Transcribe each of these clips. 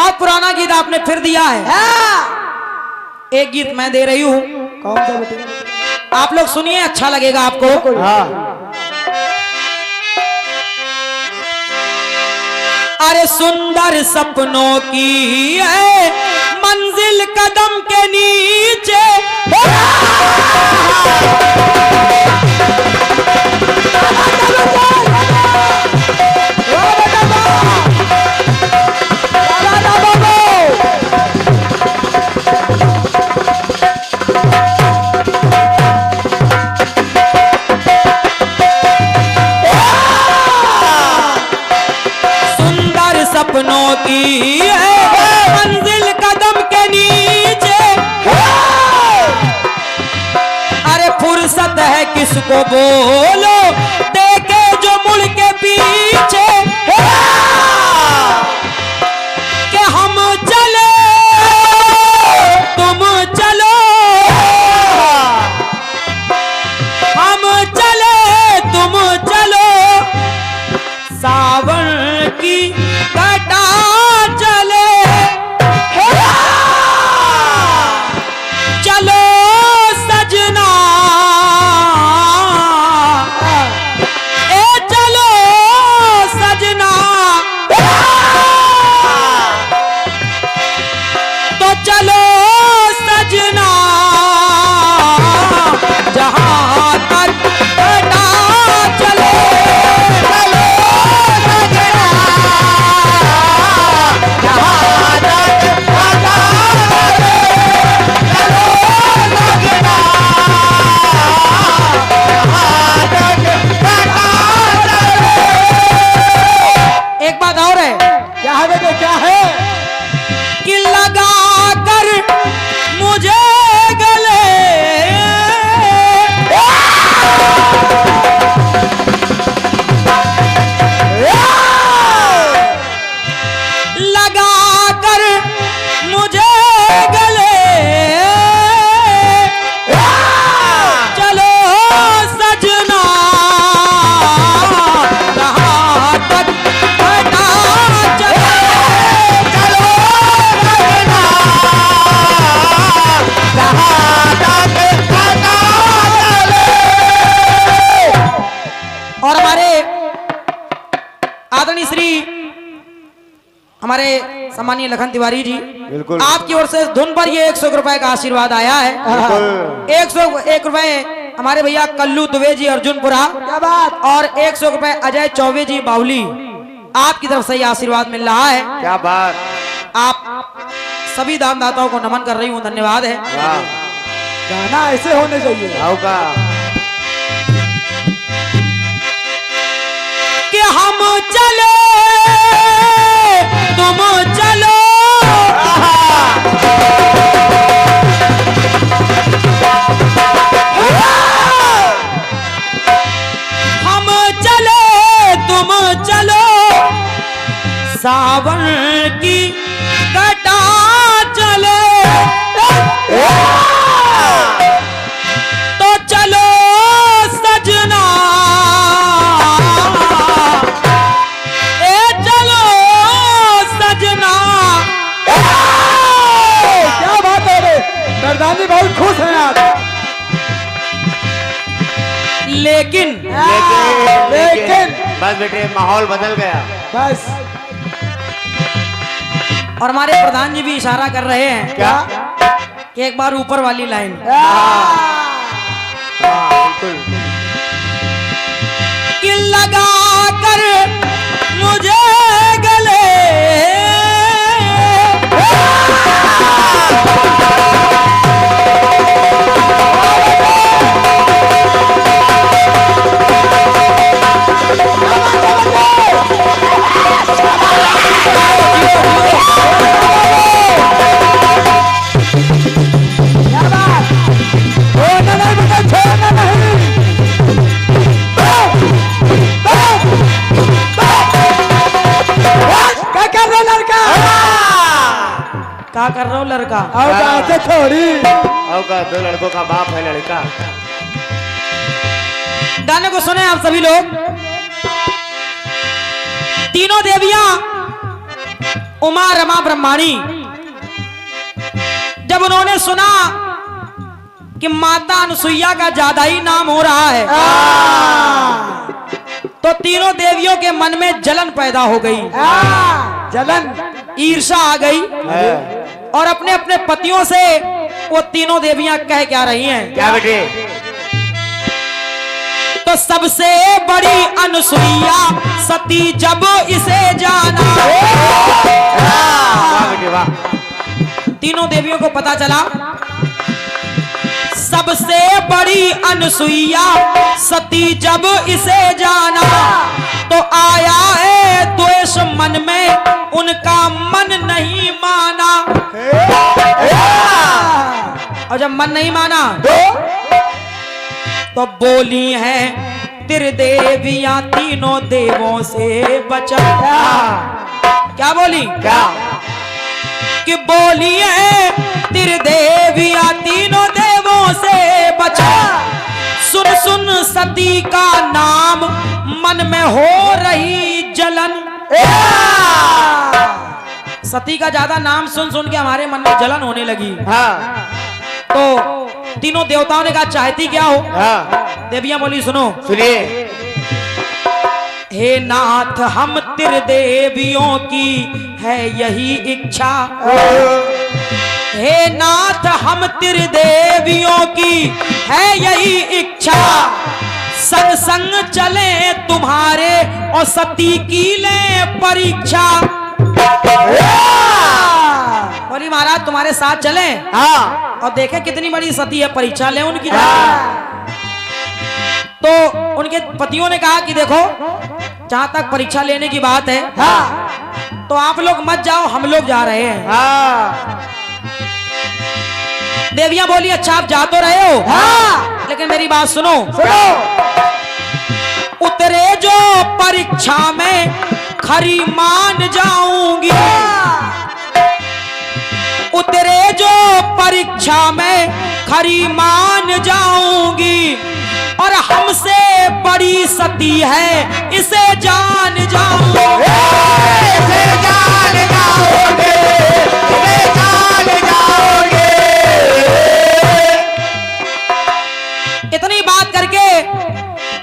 बहुत पुराना गीत आपने फिर दिया है। एक गीत मैं दे रही हूँ, कौन सा बेटे? आप लोग सुनिए, अच्छा लगेगा आपको। हाँ। अरे सुंदर सपनों की है मंजिल कदम के नीचे, सपनों की है मंजिल कदम के नीचे। अरे फुर्सत है किसको बोलो, देखे जो मुड़ के पीछे, कि हम चले तुम चलो, हम चले तुम चलो, सावन की कटा चले, चलो सजना, ए चलो सजना, तो चलो सजना, जहां तक कटा चले, हमारे सम्मानीय लखन तिवारी जी, बिल्कुल आपकी ओर से धुन पर ये 100 रुपए का आशीर्वाद आया है। 101 रुपए हमारे भैया कल्लू दुबे जी अर्जुनपुरा, क्या बात, और 100 रुपए अजय चौबे जी बावली, आपकी तरफ से ये आशीर्वाद मिल रहा है। क्या बात, आप सभी दानदाताओं को नमन कर रही हूँ, धन्यवाद है। गाना ऐसे होने चाहिए कि हम चले तुम चलो, हम चले तुम चलो, सावन की कटा चले, तो चलो सजना, प्रधानी बहुत खुश हैं आप। लेकिन बस बेटे माहौल बदल गया बस। और हमारे प्रधान जी भी इशारा कर रहे हैं क्या कि एक बार ऊपर वाली लाइन, कि लगा कर मुझे गले, क्या कर रहा हूँ लड़का, थोड़ी दो लड़कों का बाप है लड़का। गाने को सुने आप सभी लोग। तीनों देवियां उमा रमा ब्रह्माणी जब उन्होंने सुना कि माता अनुसुईया का ज्यादा ही नाम हो रहा है तो तीनों देवियों के मन में जलन पैदा हो गई, जलन, ईर्षा आ गई और अपने अपने पतियों से वो तीनों देवियां कह क्या रही हैं? क्या बेटे? तो सबसे बड़ी अनुसुईया सती जब इसे जाना, वाह बेटे वाह। तीनों देवियों को पता चला सबसे बड़ी अनुसुईया सती जब इसे जाना तो आया है द्वेष मन में, उनका मन नहीं माना। और जब मन नहीं माना तो बोली है त्रिदेवियां तीनों देवों से बचा। क्या बोली? क्या? कि बोली है त्रिदेवियां तीनों देवों से बचा। सुन सुन सती का नाम मन में हो रही जलन। सती का ज्यादा नाम सुन सुन के हमारे मन में जलन होने लगी। हाँ तो तीनों देवताओं ने कहा चाहती क्या हो? हाँ देवियां बोली सुनो, सुनिए। हे नाथ हम त्रिदेवियों की है यही इच्छा। हे नाथ हम त्रिदेवियों की है यही इच्छा, संग संग चले तुम्हारे और सती की ले परीक्षा। बोली महाराज तुम्हारे साथ चले हाँ और देखे कितनी बड़ी सती है, परीक्षा ले उनकी। तो उनके पतियों ने कहा कि देखो जहां तक परीक्षा लेने की बात है तो आप लोग मत जाओ, हम लोग जा रहे हैं। हाँ देवियां बोली अच्छा आप जा तो रहे हो लेकिन मेरी बात सुनो। उतरे जो परीक्षा में खरी मान जाऊंगी, उतरे जो परीक्षा में खरी मान जाऊंगी और हमसे बड़ी सती है इसे जान जाऊंगी। इसे जान जाओगे, इसे जान जाओगे। इतनी बात करके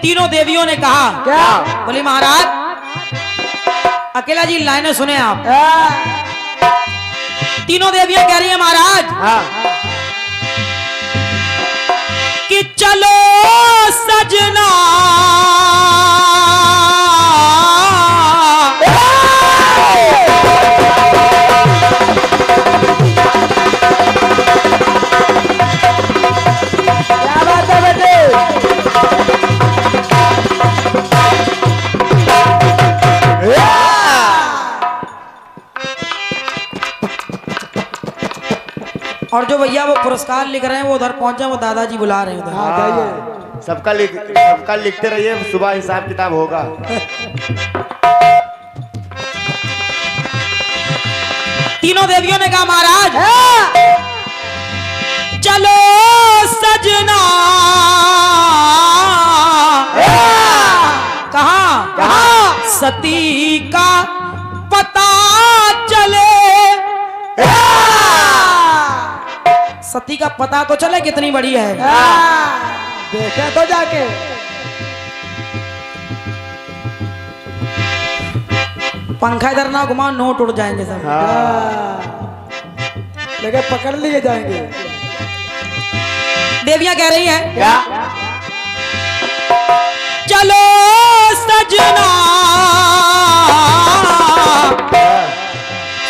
तीनों देवियों ने कहा क्या? बोली महाराज अकेला जी लाइनें सुने आप। तीनों देवियां कह रही हैं महाराज हाँ कि चलो सजना क्या बात है बेटे? और जो भैया वो पुरस्कार लिख रहे हैं वो उधर पहुंचे, वो दादाजी बुला रहे हैं उधर। हाँ जाइए। सबका लिखते रहिए, सुबह हिसाब किताब होगा। तीनों देवियों ने कहा महाराज चलो सजना। कहा सती का पता चले, सती का पता तो चले कितनी बड़ी है। देखे तो जाके। पंखा इधर ना घुमाओ, नोट उड़ जाएंगे सब। लेकिन पकड़ लिए जाएंगे। देवियां कह रही हैं क्या? चलो सजना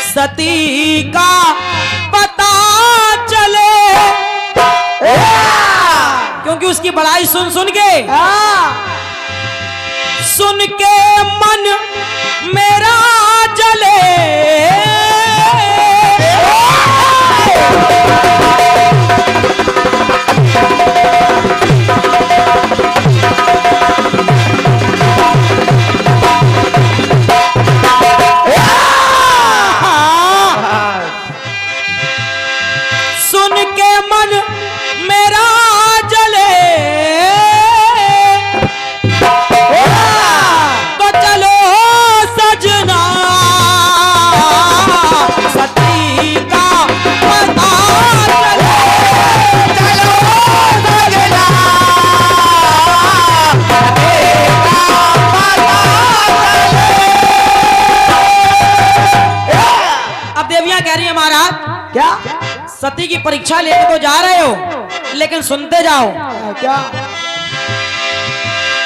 सती का पता चले, क्योंकि उसकी बड़ाई सुन सुन के मन मेरा जले। सुन के मन मेरा जले तो चलो सजना देवियां कह रही है महाराज क्या सती की परीक्षा लेने तो जा रहे हो, लेकिन सुनते जाओ क्या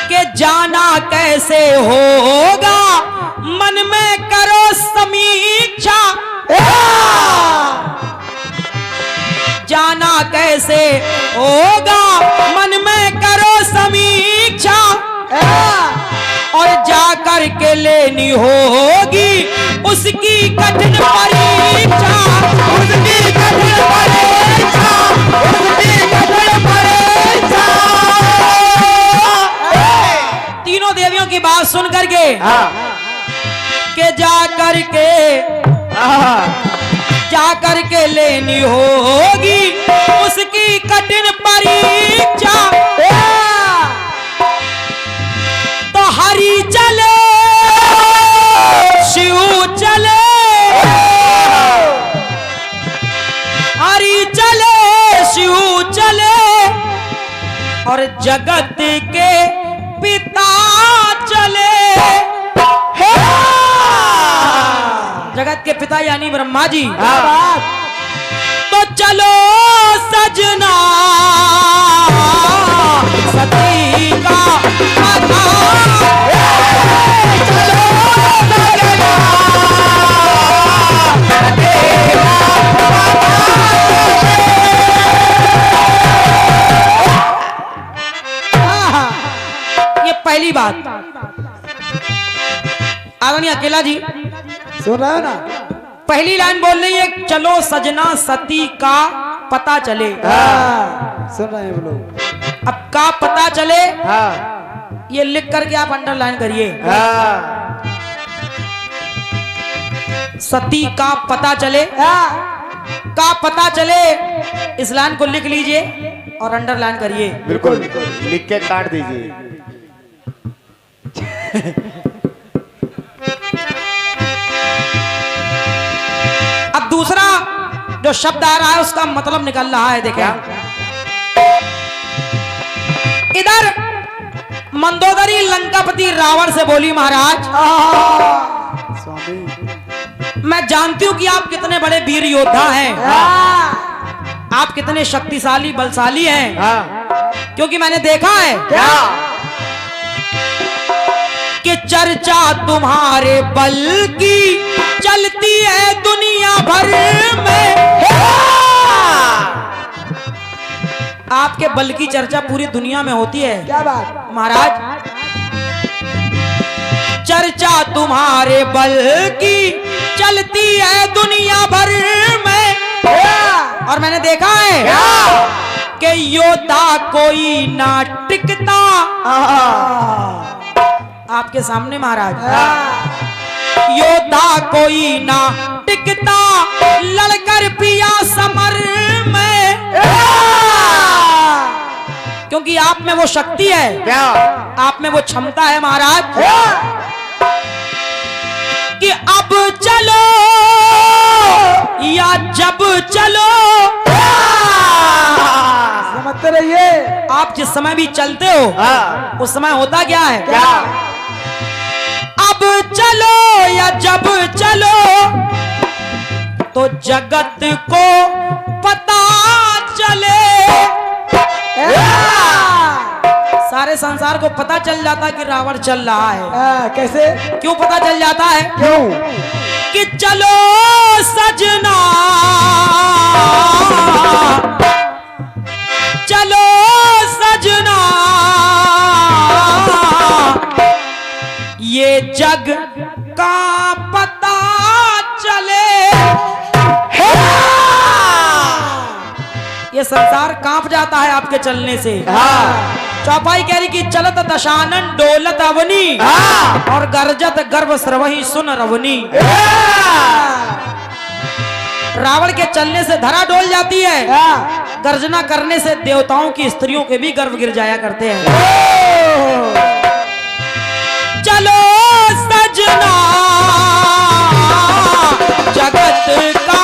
कि जाना कैसे होगा मन में करो समीक्षा, जाना कैसे होगा मन में करो समीक्षा, और जा कर के लेनी होगी उसकी कठिन परीक्षा, उसकी कठिन परीक्षा, उसकी कठिन परीक्षा। तीनों देवियों की बात सुन करके के जा करके लेनी होगी उसकी कठिन परीक्षा, तो हरि चले शिव चले, हरि चले शिव चले, और जगत के पिता चले, जगत के पिता यानी ब्रह्मा जी। तो चलो सजना सती का पता, चलो सजना सती का पता। ये पहली बात। आदरणीय अकेला जी सुन रहे हो ना? पहली लाइन बोल रही है चलो सजना सती का पता चले। सुन रहे हैं वो लोग। अब का पता चले ये लिख करके आप अंडरलाइन करिए। सती का पता चले, का पता चले, इस लाइन को लिख लीजिए और अंडरलाइन करिए। बिल्कुल लिख के काट दीजिए। अब दूसरा जो शब्द आ रहा है उसका मतलब निकल रहा है। देखें इधर मंदोदरी लंकापति रावण से बोली महाराज स्वामी मैं जानती हूं कि आप कितने बड़े वीर योद्धा हैं, आप कितने शक्तिशाली बलशाली हैं, क्योंकि मैंने देखा है कि चर्चा तुम्हारे बल की चलती है दुनिया भर में, आपके बल की चर्चा पूरी दुनिया में होती है। क्या बात महाराज चर्चा तुम्हारे बल की चलती है दुनिया भर में, और मैंने देखा है कि योद्धा कोई ना टिकता आपके सामने महाराज, योद्धा कोई ना टिकता लड़कर पिया समर में, क्योंकि आप में वो शक्ति है, आप में वो क्षमता है महाराज कि अब चलो या जब चलो, समझते रहिए। आप जिस समय भी चलते हो उस समय होता क्या है, अब चलो या जब चलो तो जगत को पता चले, सारे संसार को पता चल जाता कि रावण चल रहा है। कैसे क्यों पता चल जाता है? क्यों कि चलो सजना चलो सजना ये जग का पता चले, ये संसार कांप जाता है आपके चलने से। चौपाई कह रही कि चलत दशानन डोलत अवनी, और गरजत गर्भ स्रवही सुन रवनी। रावण के चलने से धरा डोल जाती है, गर्जना करने से देवताओं की स्त्रियों के भी गर्भ गिर जाया करते हैं। चलो सजना जगत का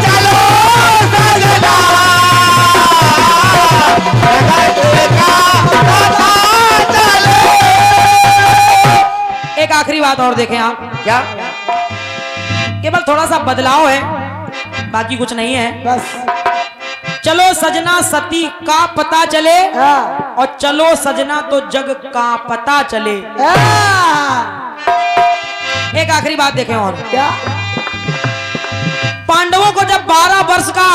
चलो सजना जगत का। एक आखिरी बात और देखें आप, क्या केवल थोड़ा सा बदलाव है, बाकी कुछ नहीं है। बस चलो सजना सती का पता चले, हाँ। और चलो सजना तो जग का पता चले। एक आखिरी बात देखें और क्या? पांडवों को जब 12 वर्ष का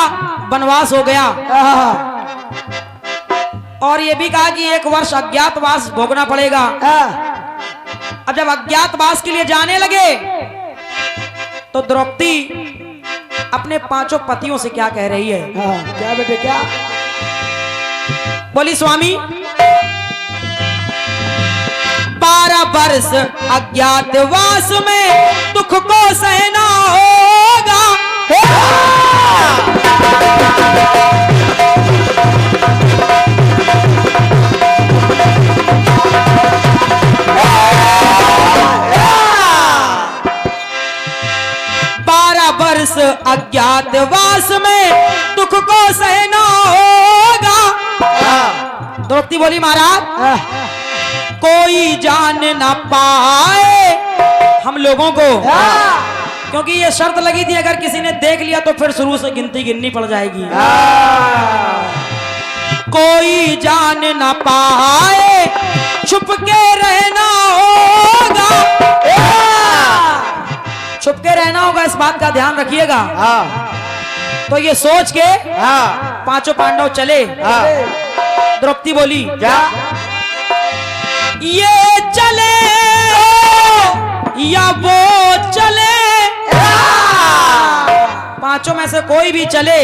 वनवास हो गया हाँ। और ये भी कहा कि 1 वर्ष अज्ञातवास भोगना पड़ेगा। अब जब अज्ञातवास के लिए जाने लगे तो द्रौपदी अपने 5 पतियों से क्या कह रही है? हाँ, क्या बेटे क्या? बोली स्वामी 12 वर्ष अज्ञातवास में दुख को सहना होगा। अज्ञातवास में दुख को सहना होगा। द्रौपदी बोली महाराज कोई जान ना पाए हम लोगों को, क्योंकि ये शर्त लगी थी अगर किसी ने देख लिया तो फिर शुरू से गिनती गिननी पड़ जाएगी। कोई जान ना पाए छुप के रहना होगा, छुप के रहना होगा, इस बात का ध्यान रखिएगा। तो ये सोच के 5 पांडव चले। द्रौपदी बोली क्या? ये चले या वो चले, 5 में से कोई भी चले।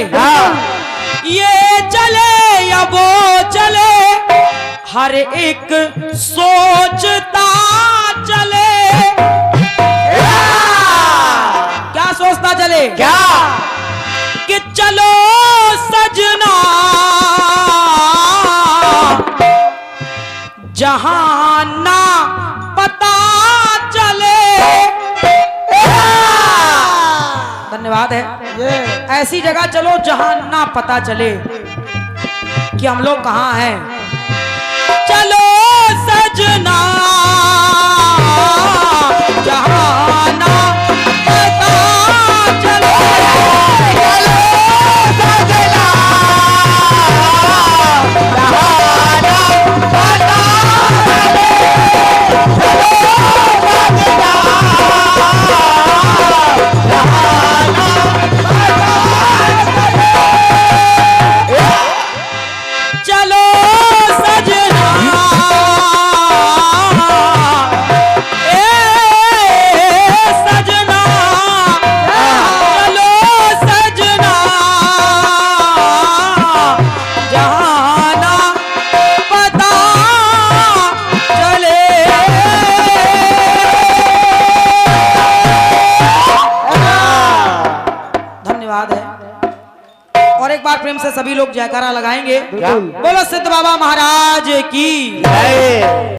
ये चले या वो चले, हर एक सोचता चले। क्या सोचता चले? क्या? कि चलो सजना जहां ना पता चले। धन्यवाद है। ऐसी जगह चलो जहां ना पता चले कि हम लोग कहां हैं। चलो सजना जहां ना पता चले। चलो सजना जहां ना पता चले। चलो सजना सजना चलो सजना जहां पता चले। धन्यवाद है। और एक बार प्रेम से सभी लोग जयकारा लगाएंगे। बोलो सिद्ध बाबा महाराज की जय।